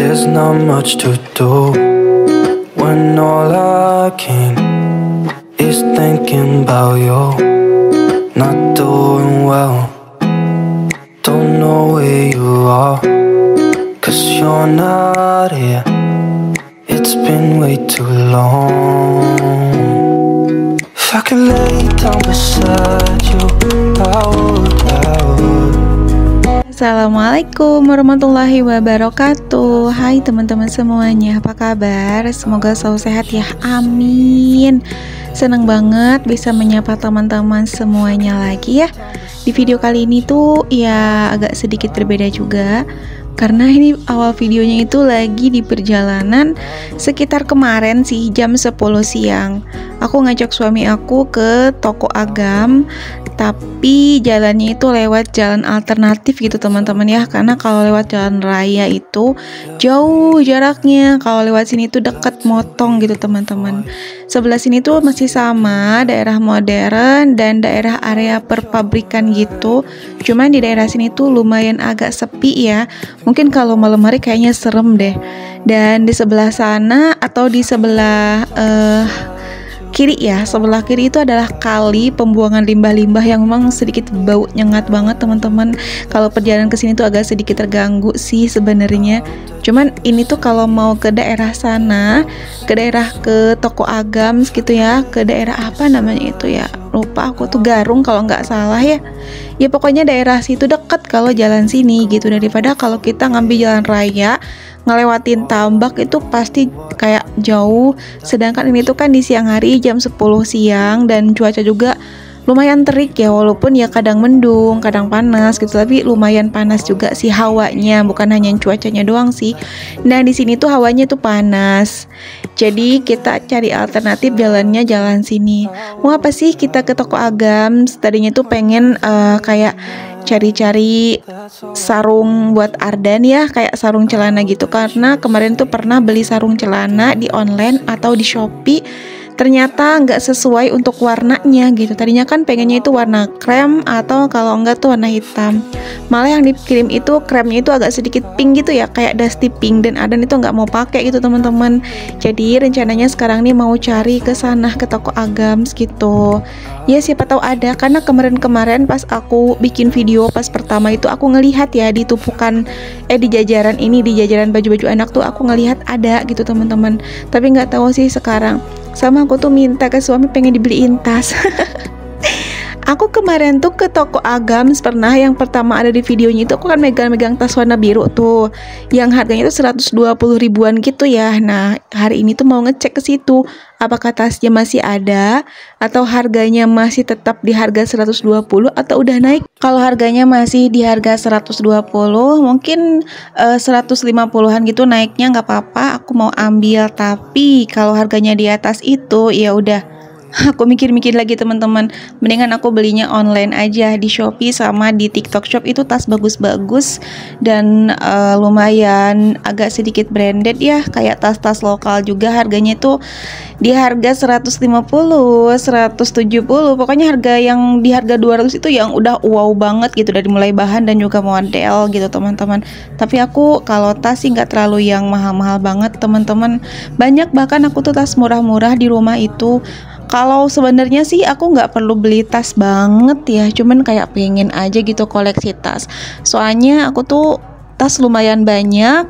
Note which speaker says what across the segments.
Speaker 1: there's not much to do when all I can is thinking about you. Not doing well, don't know where you are, 'cause you're not here. It's been way too long. If I could lay down beside you, I would.
Speaker 2: Assalamualaikum warahmatullahi wabarakatuh. Hai teman-teman semuanya, apa kabar? Semoga selalu sehat ya, amin. Seneng banget bisa menyapa teman-teman semuanya lagi ya. Di video kali ini tuh ya agak sedikit berbeda juga, karena ini awal videonya itu lagi di perjalanan sekitar kemarin sih, jam 10 siang. Aku ngajak suami aku ke toko Agam, tapi jalannya itu lewat jalan alternatif gitu teman-teman ya, karena kalau lewat jalan raya itu jauh jaraknya, kalau lewat sini tuh deket, motong gitu teman-teman. Sebelah sini tuh masih sama, daerah modern dan daerah area perpabrikan gitu, cuman di daerah sini tuh lumayan agak sepi ya, mungkin kalau malam hari kayaknya serem deh. Dan di sebelah sana atau di sebelah kiri ya, sebelah kiri itu adalah kali pembuangan limbah-limbah yang memang sedikit bau nyengat banget teman-teman. Kalau perjalanan ke sini tuh agak sedikit terganggu sih sebenarnya. Cuman ini tuh kalau mau ke daerah sana, ke daerah ke toko Agam gitu ya, ke daerah apa namanya itu ya, lupa aku tuh, Garung kalau nggak salah ya. Ya pokoknya daerah situ deket kalau jalan sini gitu, daripada kalau kita ngambil jalan raya ngelewatin tambak itu pasti kayak jauh. Sedangkan ini tuh kan di siang hari jam 10 siang dan cuaca juga lumayan terik ya, walaupun ya kadang mendung, kadang panas gitu, tapi lumayan panas juga sih hawanya, bukan hanya cuacanya doang sih. Nah di sini tuh hawanya tuh panas, jadi kita cari alternatif jalannya jalan sini. Mau apa sih kita ke toko Agam? Tadinya tuh pengen kayak cari-cari sarung buat Ardan ya, kayak sarung celana gitu, karena kemarin tuh pernah beli sarung celana di online atau di Shopee, ternyata nggak sesuai untuk warnanya gitu. Tadinya kan pengennya itu warna krem atau kalau enggak tuh warna hitam, malah yang dikirim itu kremnya itu agak sedikit pink gitu ya, kayak dusty pink, dan Adan itu nggak mau pakai gitu teman-teman. Jadi rencananya sekarang nih mau cari ke sana, ke toko Agam gitu ya, siapa tahu ada, karena kemarin-kemarin pas aku bikin video pas pertama itu aku ngelihat ya di tumpukan di jajaran ini, di jajaran baju-baju anak tuh aku ngelihat ada gitu teman-teman, tapi nggak tahu sih sekarang. Sama aku tuh minta ke suami pengen dibeliin tas. Aku kemarin tuh ke toko Agam pernah, yang pertama ada di videonya itu aku kan megang-megang tas warna biru tuh, yang harganya itu 120 ribuan gitu ya. Nah hari ini tuh mau ngecek ke situ apakah tasnya masih ada atau harganya masih tetap di harga 120 atau udah naik. Kalau harganya masih di harga 120, mungkin 150-an gitu naiknya nggak apa-apa, aku mau ambil. Tapi kalau harganya di atas itu ya udah, aku mikir-mikir lagi teman-teman, mendingan aku belinya online aja di Shopee sama di TikTok Shop. Itu tas bagus-bagus dan lumayan agak sedikit branded ya, kayak tas-tas lokal juga. Harganya itu di harga 150, 170, pokoknya harga yang di harga 200 itu yang udah wow banget gitu, dari mulai bahan dan juga model gitu teman-teman. Tapi aku kalau tas sih nggak terlalu yang mahal-mahal banget teman-teman. Banyak bahkan aku tuh tas murah-murah di rumah itu. Kalau sebenarnya sih aku nggak perlu beli tas banget ya, cuman kayak pengen aja gitu koleksi tas. Soalnya aku tuh tas lumayan banyak.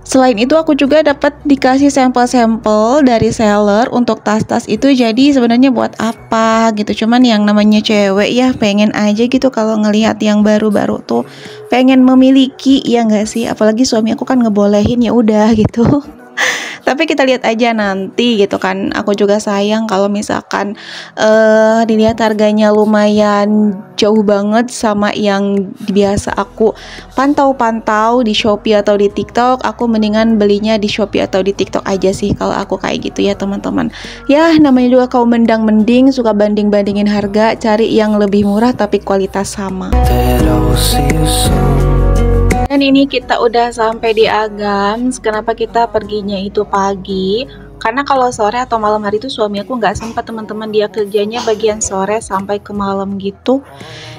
Speaker 2: Selain itu aku juga dapat dikasih sampel-sampel dari seller untuk tas-tas itu. Jadi sebenarnya buat apa gitu, cuman yang namanya cewek ya pengen aja gitu kalau ngelihat yang baru-baru tuh pengen memiliki, ya nggak sih? Apalagi suami aku kan ngebolehin, ya udah gitu. Tapi kita lihat aja nanti gitu kan. Aku juga sayang kalau misalkan dilihat harganya lumayan jauh banget sama yang biasa aku pantau-pantau di Shopee atau di TikTok. Aku mendingan belinya di Shopee atau di TikTok aja sih kalau aku kayak gitu ya teman-teman. Ya namanya juga kaum mendang-mending, suka banding-bandingin harga, cari yang lebih murah tapi kualitas sama. Dan ini kita udah sampai di Agam. Kenapa kita perginya itu pagi? Karena kalau sore atau malam hari itu suami aku nggak sempat teman-teman, dia kerjanya bagian sore sampai ke malam gitu.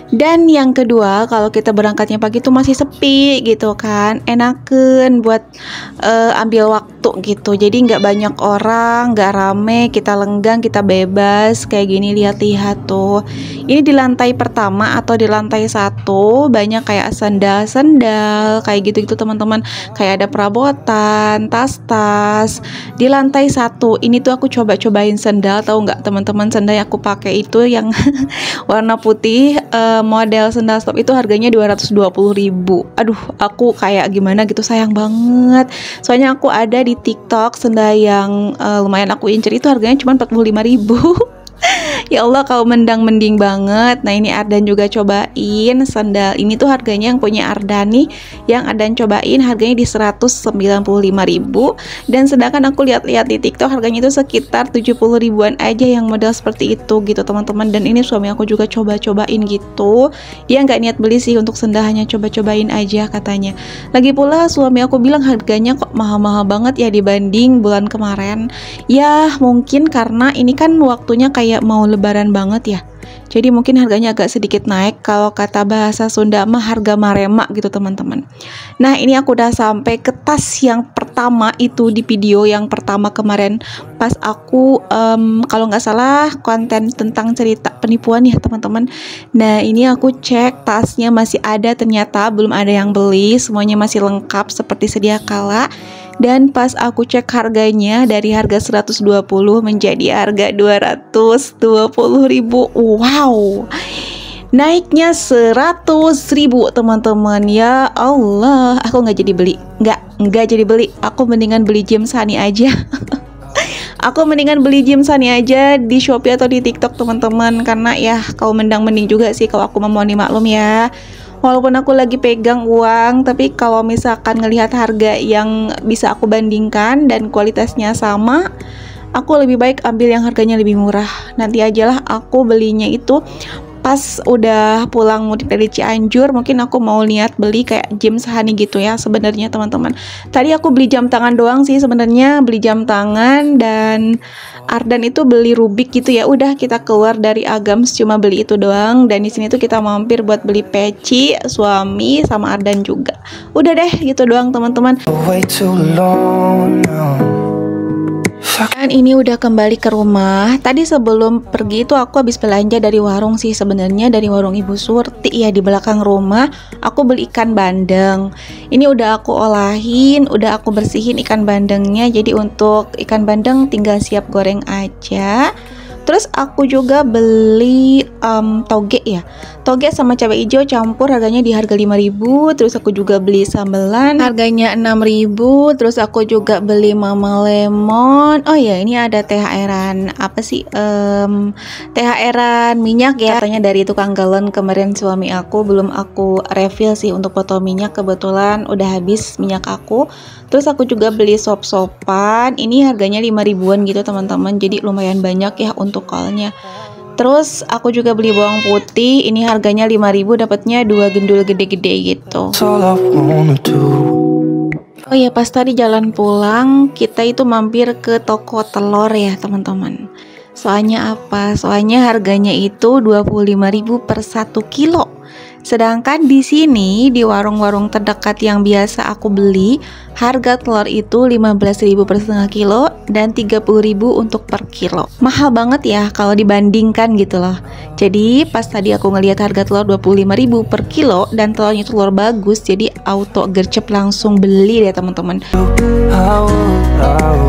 Speaker 2: Dan yang kedua, kalau kita berangkatnya pagi tuh masih sepi gitu kan, enaken buat ambil waktu gitu. Jadi nggak banyak orang, nggak rame, kita lenggang, kita bebas kayak gini. Lihat-lihat tuh, ini di lantai pertama atau di lantai 1 banyak kayak sandal-sandal kayak gitu-gitu teman-teman. Kayak ada perabotan, tas-tas. Di lantai 1 ini tuh aku coba-cobain sandal, tahu nggak teman-teman, sandal yang aku pakai itu yang warna putih, model sandal stop itu harganya 220.000. Aduh, aku kayak gimana gitu, sayang banget. Soalnya aku ada di TikTok sandal yang lumayan aku incer itu harganya cuma 45.000. Ya Allah, kau mending banget. Nah, ini Ardan juga cobain sandal ini tuh harganya, yang punya Ardan nih, yang Ardan cobain harganya di 195.000. Dan sedangkan aku lihat-lihat di TikTok harganya itu sekitar 70 ribuan aja yang model seperti itu gitu teman-teman. Dan ini suami aku juga coba-cobain gitu. Dia nggak niat beli sih untuk sandal, hanya coba-cobain aja katanya. Lagi pula suami aku bilang harganya kok mahal-mahal banget ya dibanding bulan kemarin. Ya mungkin karena ini kan waktunya kayak mau lebaran banget ya, jadi mungkin harganya agak sedikit naik. Kalau kata bahasa Sunda mah harga marema gitu teman-teman. Nah, ini aku udah sampai ke tas yang pertama itu di video yang pertama kemarin pas aku kalau nggak salah konten tentang cerita penipuan ya teman-teman. Nah, ini aku cek tasnya masih ada, ternyata belum ada yang beli, semuanya masih lengkap seperti sedia kala. Dan pas aku cek harganya dari harga 120 menjadi harga 220.000. Wow, naiknya 100.000 teman-teman. Ya Allah, aku nggak jadi beli, nggak jadi beli. Aku mendingan beli James Honey aja. Aku mendingan beli James Honey aja di Shopee atau di TikTok teman-teman, karena ya kau mending juga sih kalau aku mau dimaklum ya. Walaupun aku lagi pegang uang, tapi kalau misalkan ngelihat harga yang bisa aku bandingkan dan kualitasnya sama, aku lebih baik ambil yang harganya lebih murah. Nanti ajalah aku belinya itu pas udah pulang mudik dari Cianjur. Mungkin aku mau niat beli kayak James Honey gitu ya sebenarnya teman-teman. Tadi aku beli jam tangan doang sih sebenarnya, beli jam tangan, dan Ardan itu beli Rubik gitu ya. Udah, kita keluar dari Agams cuma beli itu doang. Dan di sini tuh kita mampir buat beli peci, suami sama Ardan juga. Udah deh, gitu doang teman-teman. Dan ini udah kembali ke rumah. Tadi sebelum pergi itu aku habis belanja dari warung sih sebenarnya, dari warung Ibu Surti ya di belakang rumah. Aku beli ikan bandeng. Ini udah aku olahin, udah aku bersihin ikan bandengnya. Jadi untuk ikan bandeng tinggal siap goreng aja. Terus aku juga beli toge ya. Toge sama cabai hijau campur harganya di harga 5.000. Terus aku juga beli sambelan harganya 6.000. Terus aku juga beli mama lemon. Oh ya, ini ada THR-an apa sih? THR-an minyak ya. Katanya dari tukang galon kemarin suami aku, belum aku refill sih untuk botol minyak, kebetulan udah habis minyak aku. Terus aku juga beli sop-sopan. Ini harganya 5.000-an gitu teman-teman. Jadi lumayan banyak ya untuk kalnya. Terus aku juga beli bawang putih. Ini harganya 5.000, dapatnya 2 gendul gede-gede gitu. Oh ya, pas tadi jalan pulang kita itu mampir ke toko telur ya teman-teman. Soalnya apa? Soalnya harganya itu 25.000 per 1 kilo. Sedangkan di sini di warung-warung terdekat yang biasa aku beli, harga telur itu 15.000 per setengah kilo dan 30.000 untuk per kilo. Mahal banget ya kalau dibandingkan gitu loh. Jadi pas tadi aku ngelihat harga telur 25.000 per kilo dan telurnya telur bagus, jadi auto gercep langsung beli deh teman-teman.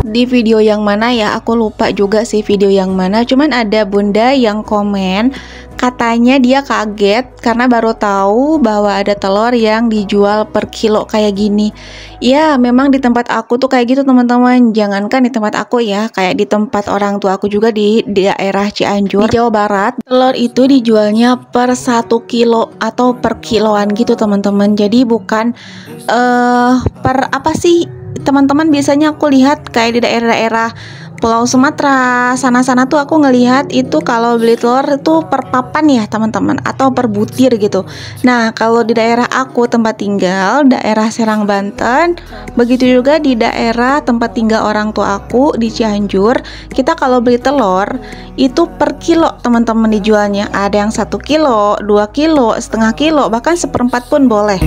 Speaker 2: Di video yang mana ya, aku lupa juga sih video yang mana. Cuman ada bunda yang komen, katanya dia kaget karena baru tahu bahwa ada telur yang dijual per kilo kayak gini. Ya memang di tempat aku tuh kayak gitu teman-teman. Jangankan di tempat aku ya, kayak di tempat orang tua aku juga di daerah Cianjur di Jawa Barat, telur itu dijualnya per 1 kilo atau per kiloan gitu teman-teman. Jadi bukan per apa sih teman-teman, biasanya aku lihat kayak di daerah-daerah Pulau Sumatera sana-sana tuh aku ngelihat itu kalau beli telur itu per papan ya teman-teman, atau per butir gitu. Nah kalau di daerah aku tempat tinggal, daerah Serang Banten, begitu juga di daerah tempat tinggal orang tua aku di Cianjur, kita kalau beli telur itu per kilo teman-teman dijualnya. Ada yang 1 kilo, 2 kilo, setengah kilo, bahkan seperempat pun boleh.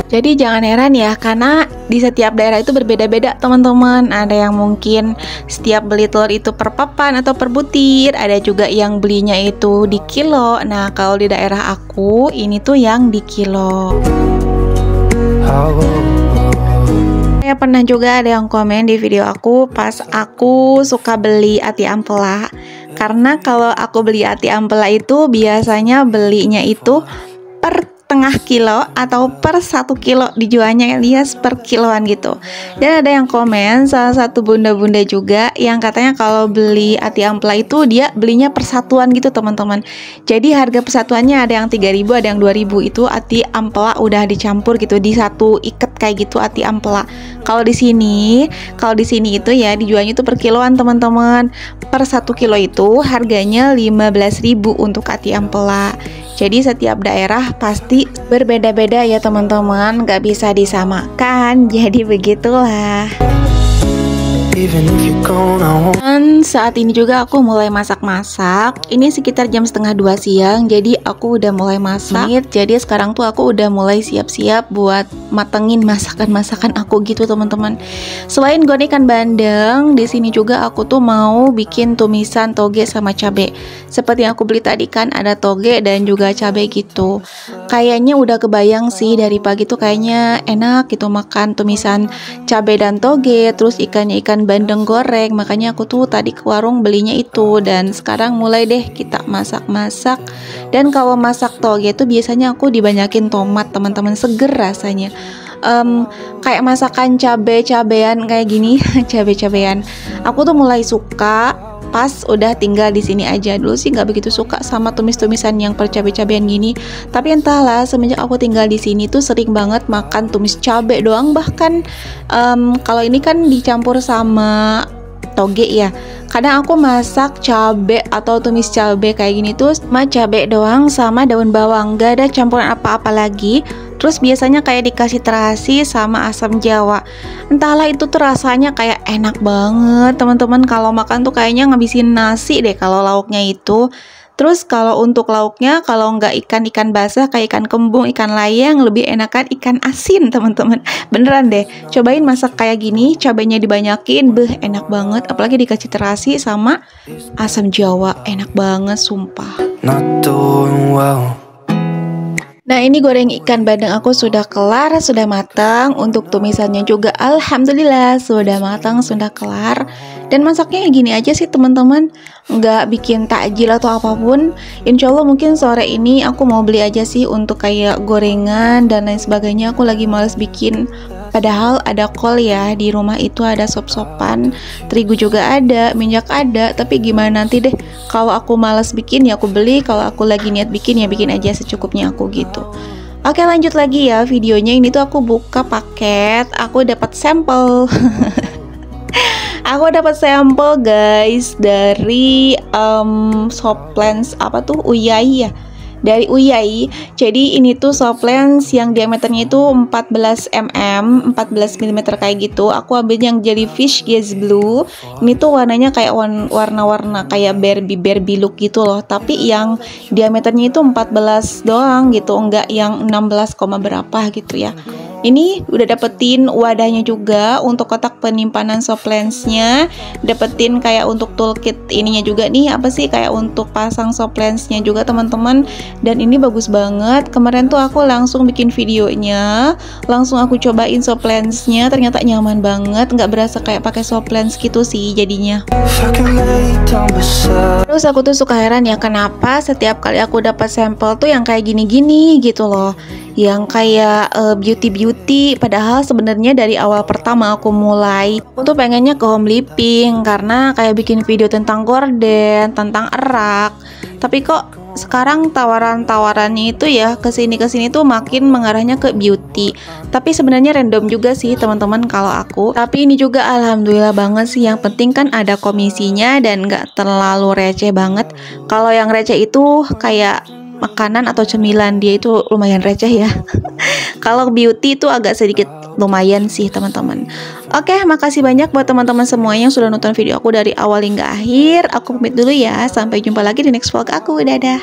Speaker 2: Jadi jangan heran ya, karena di setiap daerah itu berbeda-beda teman-teman. Ada yang mungkin setiap beli telur itu per papan atau per butir, ada juga yang belinya itu di kilo. Nah kalau di daerah aku ini tuh yang di kilo. Saya pernah juga ada yang komen di video aku pas aku suka beli ati ampela. Karena kalau aku beli ati ampela itu biasanya belinya itu per setengah kilo atau per 1 kilo, dijualnya alias per kiloan gitu. Dan ada yang komen, salah satu bunda-bunda juga yang katanya kalau beli ati ampela itu dia belinya persatuan gitu teman-teman. Jadi harga persatuannya ada yang 3.000, ada yang 2.000, itu ati ampela udah dicampur gitu di satu ikat kayak gitu ati ampela. Kalau di sini itu ya dijualnya itu per kiloan teman-teman. Per 1 kilo itu harganya 15.000 untuk ati ampela. Jadi setiap daerah pasti berbeda-beda ya teman-teman, nggak bisa disamakan. Jadi begitulah. Dan saat ini juga aku mulai masak-masak. Ini sekitar jam 1:30 siang. Jadi aku udah mulai masak. Jadi sekarang tuh aku udah mulai siap-siap buat matengin masakan-masakan aku gitu teman-teman. Selain goreng ikan bandeng, di sini juga aku tuh mau bikin tumisan toge sama cabe. Seperti yang aku beli tadi kan ada toge dan juga cabe gitu. Kayaknya udah kebayang sih dari pagi tuh kayaknya enak gitu makan tumisan cabe dan toge, terus ikannya ikan bandeng goreng. Makanya aku tuh tadi ke warung belinya itu, dan sekarang mulai deh kita masak-masak. Dan kalau masak toge itu biasanya aku dibanyakin tomat teman-teman, seger rasanya. Kayak masakan cabe-cabean kayak gini cabe-cabean aku tuh mulai suka pas udah tinggal di sini aja. Dulu sih nggak begitu suka sama tumis-tumisan yang percabe-cabean gini, tapi entahlah semenjak aku tinggal di sini tuh sering banget makan tumis cabe doang. Bahkan kalau ini kan dicampur sama toge ya, kadang aku masak cabe atau tumis cabe kayak gini tuh sama cabe doang sama daun bawang, gak ada campuran apa-apa lagi. Terus biasanya kayak dikasih terasi sama asam jawa. Entahlah itu tuh rasanya kayak enak banget teman-teman. Kalau makan tuh kayaknya ngabisin nasi deh kalau lauknya itu. Terus kalau untuk lauknya, kalau nggak ikan basah kayak ikan kembung, ikan layang, lebih enakan ikan asin teman-teman. Beneran deh, cobain masak kayak gini, cabenya dibanyakin, enak banget. Apalagi dikasih terasi sama asam jawa, enak banget sumpah.
Speaker 1: Not doing well.
Speaker 2: Nah ini goreng ikan bandeng aku sudah kelar, sudah matang. Untuk tumisannya juga alhamdulillah sudah matang, sudah kelar. Dan masaknya gini aja sih teman-teman, nggak bikin takjil atau apapun. Insya Allah mungkin sore ini aku mau beli aja sih untuk kayak gorengan dan lain sebagainya. Aku lagi males bikin, padahal ada kol ya, di rumah itu ada sop-sopan, terigu juga ada, minyak ada. Tapi gimana nanti deh, kalau aku males bikin ya aku beli, kalau aku lagi niat bikin ya bikin aja secukupnya aku gitu. Oke lanjut lagi ya videonya. Ini tuh aku buka paket, aku dapat sampel aku dapat sampel guys dari Soplens apa tuh, Uyai ya, dari Uyai. Jadi ini tuh Soplens yang diameternya itu 14 mm kayak gitu. Aku ambil yang jellyfish gaze blue. Ini tuh warnanya kayak warna-warna kayak Barbie look gitu loh, tapi yang diameternya itu 14 doang gitu, enggak yang 16, berapa gitu ya. Ini udah dapetin wadahnya juga untuk kotak penyimpanan Soplensnya, dapetin kayak untuk toolkit ininya juga nih, apa sih, kayak untuk pasang Soplensnya juga teman-teman. Dan ini bagus banget. Kemarin tuh aku langsung bikin videonya, langsung aku cobain Soplensnya, ternyata nyaman banget, nggak berasa kayak pakai Soplens gitu sih jadinya. Terus aku tuh suka heran ya, kenapa setiap kali aku dapat sampel tuh yang kayak gini-gini gitu loh, yang kayak beauty. Padahal sebenarnya dari awal pertama aku mulai, aku tuh pengennya ke home living karena kayak bikin video tentang gorden, tentang erak. Tapi kok sekarang tawaran-tawarannya itu ya kesini tuh makin mengarahnya ke beauty. Tapi sebenarnya random juga sih teman-teman kalau aku. Tapi ini juga alhamdulillah banget sih, yang penting kan ada komisinya dan nggak terlalu receh banget. Kalau yang receh itu kayak makanan atau cemilan, dia itu lumayan receh ya. Kalau beauty itu agak sedikit lumayan sih teman-teman. Oke, makasih banyak buat teman-teman semuanya yang sudah nonton video aku dari awal hingga akhir. Aku pamit dulu ya, sampai jumpa lagi di next vlog aku. Dadah.